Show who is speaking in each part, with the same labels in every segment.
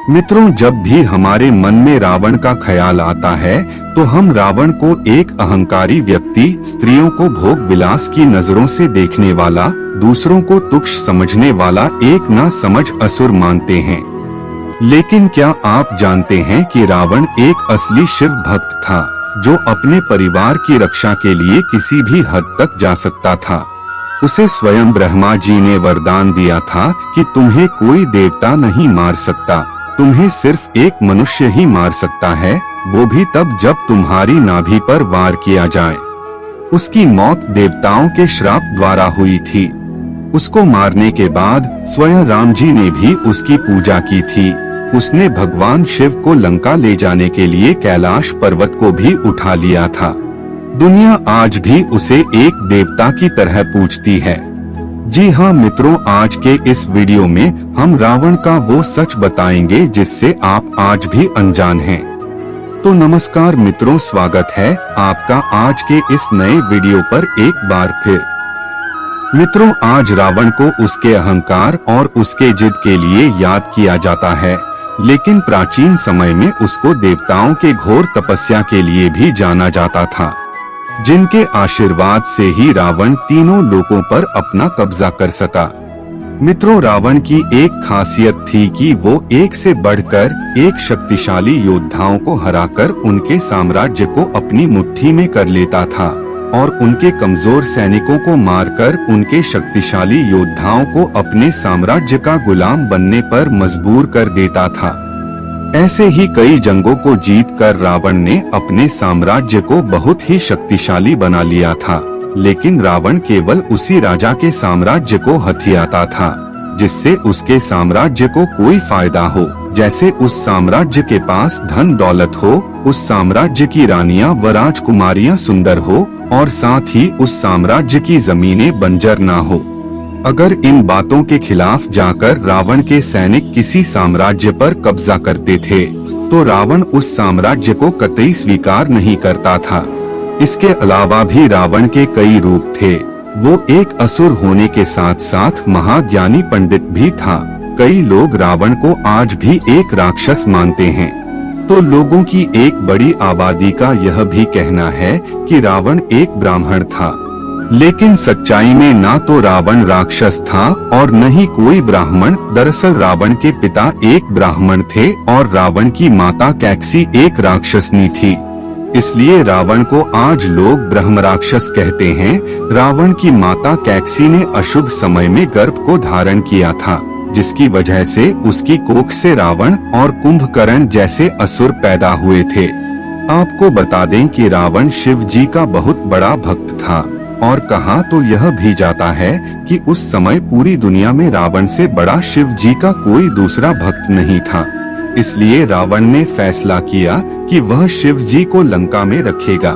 Speaker 1: मित्रों, जब भी हमारे मन में रावण का ख्याल आता है तो हम रावण को एक अहंकारी व्यक्ति, स्त्रियों को भोग विलास की नजरों से देखने वाला, दूसरों को तुच्छ समझने वाला एक ना समझ असुर मानते हैं। लेकिन क्या आप जानते हैं कि रावण एक असली शिव भक्त था, जो अपने परिवार की रक्षा के लिए किसी भी हद तक जा सकता था। उसे स्वयं ब्रह्मा जी ने वरदान दिया था कि तुम्हें कोई देवता नहीं मार सकता, तुम्हें सिर्फ एक मनुष्य ही मार सकता है, वो भी तब जब तुम्हारी नाभि पर वार किया जाए। उसकी मौत देवताओं के श्राप द्वारा हुई थी। उसको मारने के बाद स्वयं राम जी ने भी उसकी पूजा की थी। उसने भगवान शिव को लंका ले जाने के लिए कैलाश पर्वत को भी उठा लिया था। दुनिया आज भी उसे एक देवता की तरह पूजती है। जी हाँ मित्रों, आज के इस वीडियो में हम रावण का वो सच बताएंगे जिससे आप आज भी अनजान हैं। तो नमस्कार मित्रों, स्वागत है आपका आज के इस नए वीडियो पर एक बार फिर। मित्रों, आज रावण को उसके अहंकार और उसके जिद के लिए याद किया जाता है, लेकिन प्राचीन समय में उसको देवताओं के घोर तपस्या के लिए भी जाना जाता था, जिनके आशीर्वाद से ही रावण तीनों लोकों पर अपना कब्जा कर सका। मित्रों, रावण की एक खासियत थी कि वो एक से बढ़कर एक शक्तिशाली योद्धाओं को हराकर उनके साम्राज्य को अपनी मुट्ठी में कर लेता था और उनके कमजोर सैनिकों को मारकर उनके शक्तिशाली योद्धाओं को अपने साम्राज्य का गुलाम बनने पर मजबूर कर देता था। ऐसे ही कई जंगों को जीतकर रावण ने अपने साम्राज्य को बहुत ही शक्तिशाली बना लिया था, लेकिन रावण केवल उसी राजा के साम्राज्य को हथियाता था जिससे उसके साम्राज्य को कोई फायदा हो। जैसे उस साम्राज्य के पास धन दौलत हो, उस साम्राज्य की रानियां व राजकुमारियां सुंदर हो और साथ ही उस साम्राज्य की जमीनें बंजर ना हो। अगर इन बातों के खिलाफ जाकर रावण के सैनिक किसी साम्राज्य पर कब्जा करते थे तो रावण उस साम्राज्य को कतई स्वीकार नहीं करता था। इसके अलावा भी रावण के कई रूप थे। वो एक असुर होने के साथ साथ महाज्ञानी पंडित भी था। कई लोग रावण को आज भी एक राक्षस मानते हैं, तो लोगों की एक बड़ी आबादी का यह भी कहना है कि रावण एक ब्राह्मण था। लेकिन सच्चाई में ना तो रावण राक्षस था और न ही कोई ब्राह्मण। दरअसल रावण के पिता एक ब्राह्मण थे और रावण की माता कैकसी एक राक्षसनी थी, इसलिए रावण को आज लोग ब्रह्म राक्षस कहते हैं। रावण की माता कैकसी ने अशुभ समय में गर्भ को धारण किया था, जिसकी वजह से उसकी कोख से रावण और कुंभकर्ण जैसे असुर पैदा हुए थे। आपको बता दें कि रावण शिव जी का बहुत बड़ा भक्त था और कहा तो यह भी जाता है कि उस समय पूरी दुनिया में रावण से बड़ा शिव जी का कोई दूसरा भक्त नहीं था। इसलिए रावण ने फैसला किया कि वह शिव जी को लंका में रखेगा,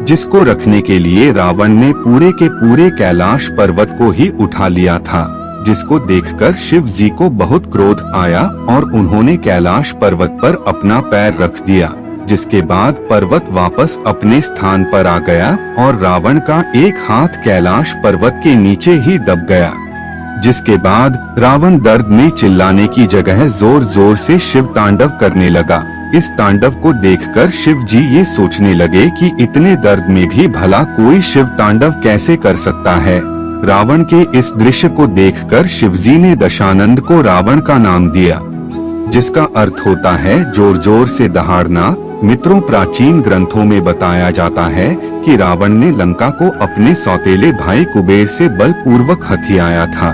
Speaker 1: जिसको रखने के लिए रावण ने पूरे के पूरे कैलाश पर्वत को ही उठा लिया था, जिसको देखकर शिव जी को बहुत क्रोध आया और उन्होंने कैलाश पर्वत पर अपना पैर रख दिया, जिसके बाद पर्वत वापस अपने स्थान पर आ गया और रावण का एक हाथ कैलाश पर्वत के नीचे ही दब गया। जिसके बाद रावण दर्द में चिल्लाने की जगह जोर जोर से शिव तांडव करने लगा। इस तांडव को देखकर शिव जी ये सोचने लगे कि इतने दर्द में भी भला कोई शिव तांडव कैसे कर सकता है। रावण के इस दृश्य को देखकर शिव जी ने दशानंद को रावण का नाम दिया, जिसका अर्थ होता है जोर जोर से दहाड़ना। मित्रों, प्राचीन ग्रंथों में बताया जाता है कि रावण ने लंका को अपने सौतेले भाई कुबेर से बलपूर्वक हथियाया था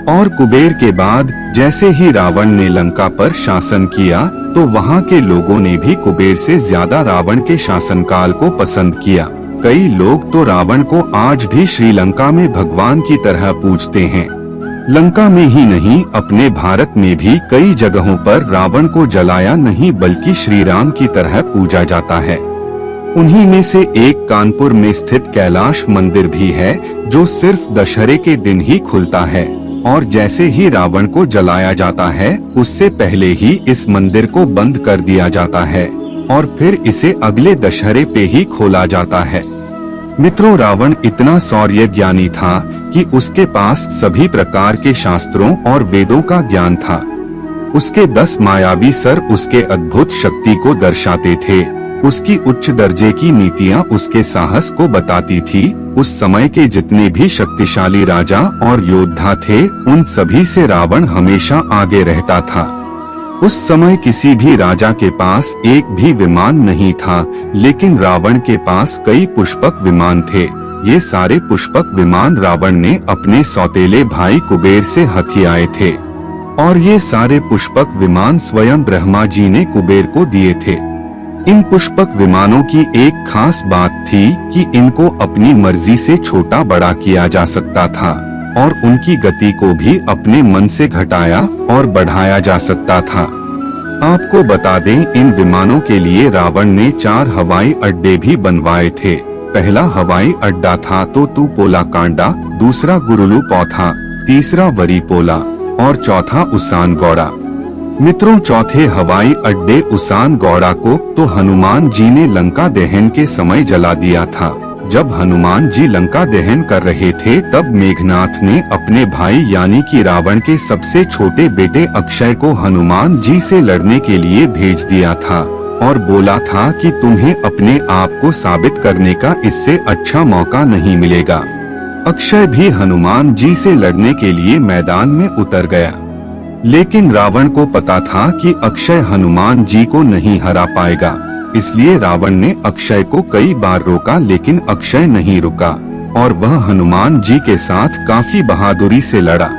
Speaker 1: और कुबेर के बाद जैसे ही रावण ने लंका पर शासन किया तो वहां के लोगों ने भी कुबेर से ज्यादा रावण के शासनकाल को पसंद किया। कई लोग तो रावण को आज भी श्रीलंका में भगवान की तरह पूजते हैं। लंका में ही नहीं, अपने भारत में भी कई जगहों पर रावण को जलाया नहीं बल्कि श्री राम की तरह पूजा जाता है। उन्हीं में से एक कानपुर में स्थित कैलाश मंदिर भी है, जो सिर्फ दशहरे के दिन ही खुलता है और जैसे ही रावण को जलाया जाता है उससे पहले ही इस मंदिर को बंद कर दिया जाता है और फिर इसे अगले दशहरे पे ही खोला जाता है। मित्रों, रावण इतना शौर्य ज्ञानी था कि उसके पास सभी प्रकार के शास्त्रों और वेदों का ज्ञान था। उसके 10 मायावी सर उसके अद्भुत शक्ति को दर्शाते थे। उसकी उच्च दर्जे की नीतियाँ उसके साहस को बताती थी। उस समय के जितने भी शक्तिशाली राजा और योद्धा थे, उन सभी से रावण हमेशा आगे रहता था। उस समय किसी भी राजा के पास एक भी विमान नहीं था, लेकिन रावण के पास कई पुष्पक विमान थे। ये सारे पुष्पक विमान रावण ने अपने सौतेले भाई कुबेर से हथियाए थे, और ये सारे पुष्पक विमान स्वयं ब्रह्मा जी ने कुबेर को दिए थे। इन पुष्पक विमानों की एक खास बात थी कि इनको अपनी मर्जी से छोटा बड़ा किया जा सकता था, और उनकी गति को भी अपने मन से घटाया और बढ़ाया जा सकता था। आपको बता दें, इन विमानों के लिए रावण ने 4 हवाई अड्डे भी बनवाए थे। पहला हवाई अड्डा था तो तुपोला कांडा, दूसरा गुरुलु पौथा, तीसरा वरीपोला और चौथा उसान गौड़ा। मित्रों, चौथे हवाई अड्डे उसान गौड़ा को तो हनुमान जी ने लंका दहन के समय जला दिया था। जब हनुमान जी लंका दहन कर रहे थे, तब मेघनाथ ने अपने भाई यानी कि रावण के सबसे छोटे बेटे अक्षय को हनुमान जी से लड़ने के लिए भेज दिया था, और बोला था कि तुम्हें अपने आप को साबित करने का इससे अच्छा मौका नहीं मिलेगा। अक्षय भी हनुमान जी से लड़ने के लिए मैदान में उतर गया, लेकिन रावण को पता था कि अक्षय हनुमान जी को नहीं हरा पाएगा। इसलिए रावण ने अक्षय को कई बार रोका, लेकिन अक्षय नहीं रुका, और वह हनुमान जी के साथ काफी बहादुरी से लड़ा।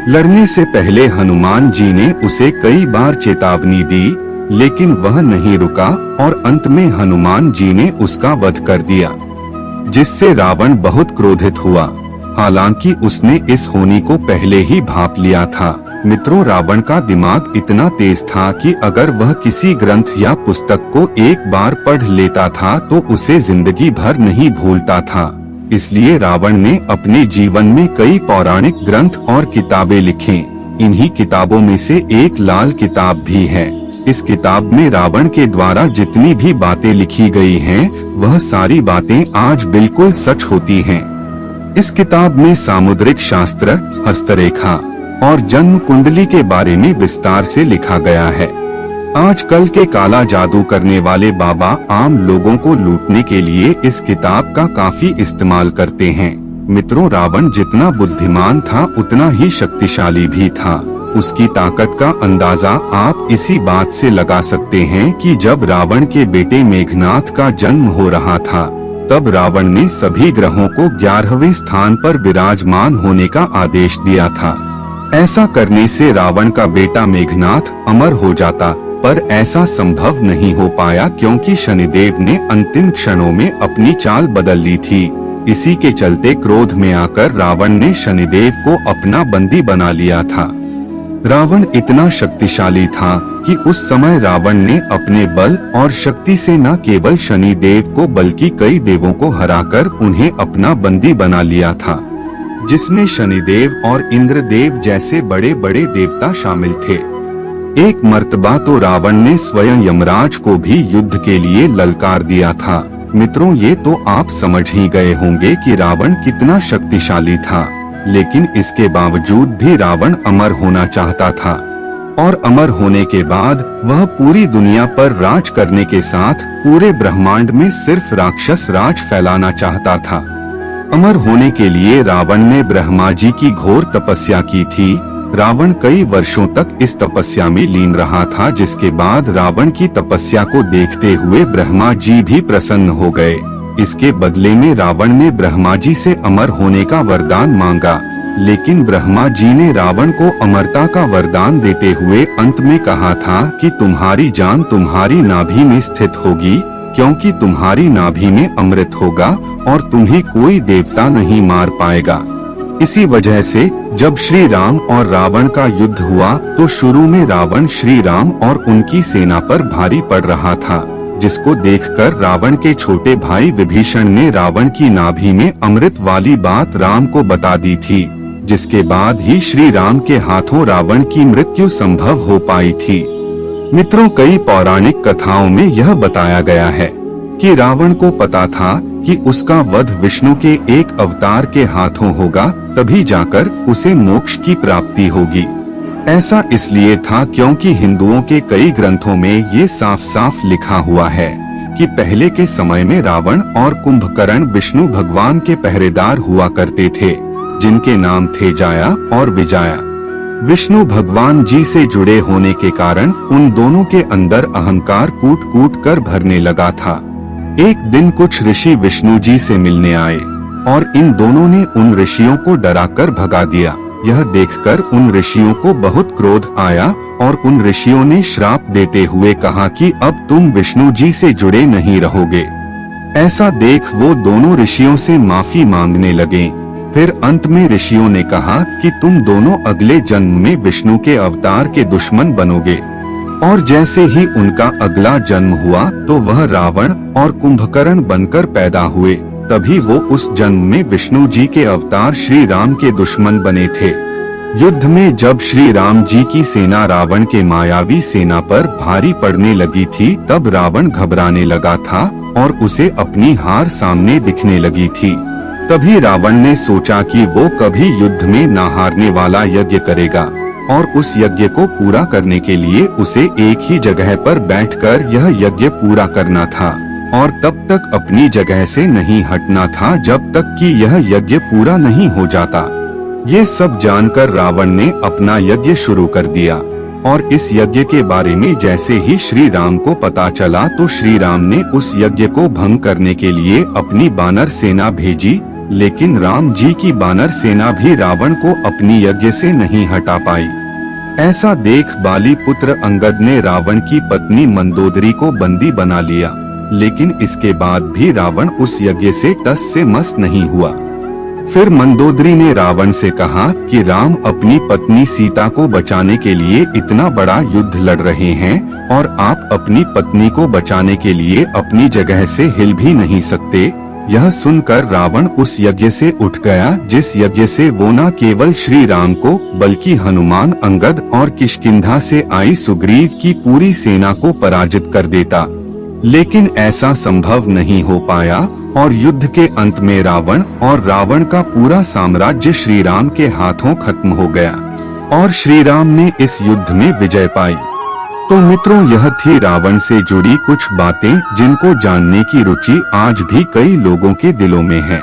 Speaker 1: लड़ने से पहले हनुमान जी ने उसे कई बार चेतावनी दी, लेकिन वह नहीं रुका, और अंत में हनुमान जी ने उसका वध कर दिया, जिससे रावण बहुत क्रोधित हुआ। हालांकि उसने इस होनी को पहले ही भांप लिया था। मित्रों, रावण का दिमाग इतना तेज था कि अगर वह किसी ग्रंथ या पुस्तक को एक बार पढ़ लेता था तो उसे जिंदगी भर नहीं भूलता था। इसलिए रावण ने अपने जीवन में कई पौराणिक ग्रंथ और किताबें लिखी। इन्हीं किताबों में से एक लाल किताब भी है। इस किताब में रावण के द्वारा जितनी भी बातें लिखी गई हैं, वह सारी बातें आज बिल्कुल सच होती हैं। इस किताब में सामुद्रिक शास्त्र, हस्तरेखा और जन्म कुंडली के बारे में विस्तार से लिखा गया है। आजकल के काला जादू करने वाले बाबा आम लोगों को लूटने के लिए इस किताब का काफी इस्तेमाल करते हैं। मित्रों, रावण जितना बुद्धिमान था उतना ही शक्तिशाली भी था। उसकी ताकत का अंदाजा आप इसी बात से लगा सकते हैं कि जब रावण के बेटे मेघनाथ का जन्म हो रहा था, तब रावण ने सभी ग्रहों को 11वें स्थान पर विराजमान होने का आदेश दिया था। ऐसा करने से रावण का बेटा मेघनाथ अमर हो जाता, पर ऐसा संभव नहीं हो पाया क्योंकि शनिदेव ने अंतिम क्षणों में अपनी चाल बदल ली थी। इसी के चलते क्रोध में आकर रावण ने शनिदेव को अपना बंदी बना लिया था। रावण इतना शक्तिशाली था कि उस समय रावण ने अपने बल और शक्ति से न केवल शनि देव को बल्कि कई देवों को हराकर उन्हें अपना बंदी बना लिया था, जिसमें शनिदेव और इंद्रदेव जैसे बड़े बड़े देवता शामिल थे। एक मर्तबा तो रावण ने स्वयं यमराज को भी युद्ध के लिए ललकार दिया था। मित्रों, ये तो आप समझ ही गए होंगे कि रावण कितना शक्तिशाली था, लेकिन इसके बावजूद भी रावण अमर होना चाहता था, और अमर होने के बाद वह पूरी दुनिया पर राज करने के साथ पूरे ब्रह्मांड में सिर्फ राक्षस राज फैलाना चाहता था। अमर होने के लिए रावण ने ब्रह्मा जी की घोर तपस्या की थी। रावण कई वर्षों तक इस तपस्या में लीन रहा था, जिसके बाद रावण की तपस्या को देखते हुए ब्रह्मा जी भी प्रसन्न हो गए। इसके बदले में रावण ने ब्रह्मा जी से अमर होने का वरदान मांगा, लेकिन ब्रह्मा जी ने रावण को अमरता का वरदान देते हुए अंत में कहा था कि तुम्हारी जान तुम्हारी नाभि में स्थित होगी, क्योंकि तुम्हारी नाभि में अमृत होगा और तुम्हें कोई देवता नहीं मार पाएगा। इसी वजह से जब श्री राम और रावण का युद्ध हुआ तो शुरू में रावण श्री राम और उनकी सेना पर भारी पड़ रहा था, जिसको देखकर रावण के छोटे भाई विभीषण ने रावण की नाभि में अमृत वाली बात राम को बता दी थी, जिसके बाद ही श्री राम के हाथों रावण की मृत्यु संभव हो पाई थी। मित्रों, कई पौराणिक कथाओं में यह बताया गया है कि रावण को पता था कि उसका वध विष्णु के एक अवतार के हाथों होगा, तभी जाकर उसे मोक्ष की प्राप्ति होगी। ऐसा इसलिए था क्योंकि हिंदुओं के कई ग्रंथों में ये साफ साफ लिखा हुआ है कि पहले के समय में रावण और कुंभकर्ण विष्णु भगवान के पहरेदार हुआ करते थे, जिनके नाम थे जाया और विजाया। विष्णु भगवान जी से जुड़े होने के कारण उन दोनों के अंदर अहंकार कूट कूट कर भरने लगा था। एक दिन कुछ ऋषि विष्णु जी से मिलने आए और इन दोनों ने उन ऋषियों को डराकर भगा दिया। यह देखकर उन ऋषियों को बहुत क्रोध आया और उन ऋषियों ने श्राप देते हुए कहा कि अब तुम विष्णु जी से जुड़े नहीं रहोगे। ऐसा देख वो दोनों ऋषियों से माफी मांगने लगे। फिर अंत में ऋषियों ने कहा कि तुम दोनों अगले जन्म में विष्णु के अवतार के दुश्मन बनोगे। और जैसे ही उनका अगला जन्म हुआ तो वह रावण और कुंभकर्ण बनकर पैदा हुए। तभी वो उस जन्म में विष्णु जी के अवतार श्री राम के दुश्मन बने थे। युद्ध में जब श्री राम जी की सेना रावण के मायावी सेना पर भारी पड़ने लगी थी, तब रावण घबराने लगा था और उसे अपनी हार सामने दिखने लगी थी। तभी रावण ने सोचा कि वो कभी युद्ध में न हारने वाला यज्ञ करेगा और उस यज्ञ को पूरा करने के लिए उसे एक ही जगह पर बैठकर यह यज्ञ पूरा करना था और तब तक अपनी जगह से नहीं हटना था जब तक कि यह यज्ञ पूरा नहीं हो जाता। ये सब जानकर रावण ने अपना यज्ञ शुरू कर दिया और इस यज्ञ के बारे में जैसे ही श्री राम को पता चला तो श्री राम ने उस यज्ञ को भंग करने के लिए अपनी बानर सेना भेजी, लेकिन राम जी की बानर सेना भी रावण को अपनी यज्ञ से नहीं हटा पाई। ऐसा देख बाली पुत्र अंगद ने रावण की पत्नी मंदोदरी को बंदी बना लिया, लेकिन इसके बाद भी रावण उस यज्ञ से टस से मस नहीं हुआ। फिर मंदोदरी ने रावण से कहा कि राम अपनी पत्नी सीता को बचाने के लिए इतना बड़ा युद्ध लड़ रहे हैं और आप अपनी पत्नी को बचाने के लिए अपनी जगह से हिल भी नहीं सकते। यह सुनकर रावण उस यज्ञ से उठ गया जिस यज्ञ से वो न केवल श्री राम को बल्कि हनुमान, अंगद और किष्किंधा से आई सुग्रीव की पूरी सेना को पराजित कर देता। लेकिन ऐसा संभव नहीं हो पाया और युद्ध के अंत में रावण और रावण का पूरा साम्राज्य श्री राम के हाथों खत्म हो गया और श्री राम ने इस युद्ध में विजय पाई। तो मित्रों, यह थी रावण से जुड़ी कुछ बातें जिनको जानने की रुचि आज भी कई लोगों के दिलों में है।